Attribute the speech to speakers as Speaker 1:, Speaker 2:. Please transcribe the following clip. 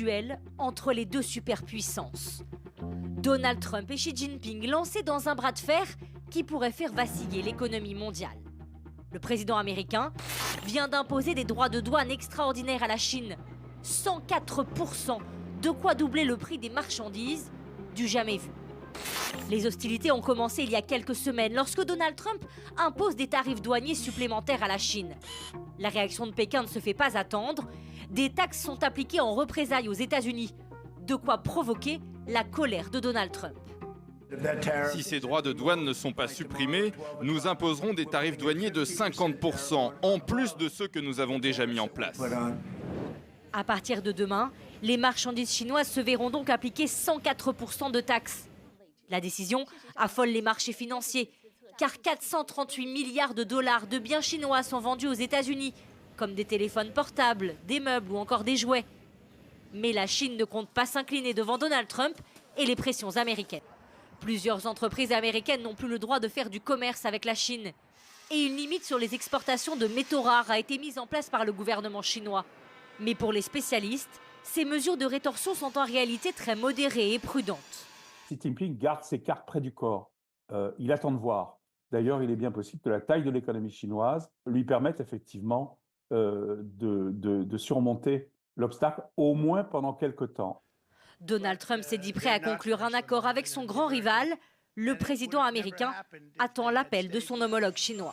Speaker 1: duel entre les deux superpuissances. Donald Trump et Xi Jinping lancés dans un bras de fer qui pourrait faire vaciller l'économie mondiale. Le président américain vient d'imposer des droits de douane extraordinaires à la Chine. 104%, de quoi doubler le prix des marchandises du jamais vu. Les hostilités ont commencé il y a quelques semaines lorsque Donald Trump impose des tarifs douaniers supplémentaires à la Chine. La réaction de Pékin ne se fait pas attendre. Des taxes sont appliquées en représailles aux États-Unis, de quoi provoquer la colère de Donald Trump.
Speaker 2: Si ces droits de douane ne sont pas supprimés, nous imposerons des tarifs douaniers de 50%, en plus de ceux que nous avons déjà mis en place.
Speaker 1: À partir de demain, les marchandises chinoises se verront donc appliquer 104% de taxes. La décision affole les marchés financiers, car 438 milliards de dollars de biens chinois sont vendus aux États-Unis, comme des téléphones portables, des meubles ou encore des jouets. Mais la Chine ne compte pas s'incliner devant Donald Trump et les pressions américaines. Plusieurs entreprises américaines n'ont plus le droit de faire du commerce avec la Chine. Et une limite sur les exportations de métaux rares a été mise en place par le gouvernement chinois. Mais pour les spécialistes, ces mesures de rétorsion sont en réalité très modérées et prudentes.
Speaker 3: Xi Jinping garde ses cartes près du corps. Il attend de voir. D'ailleurs, il est bien possible que la taille de l'économie chinoise lui permette effectivement de surmonter l'obstacle, au moins pendant quelques temps.
Speaker 1: Donald Trump s'est dit prêt à conclure un accord avec son grand rival. Le président américain attend l'appel de son homologue chinois.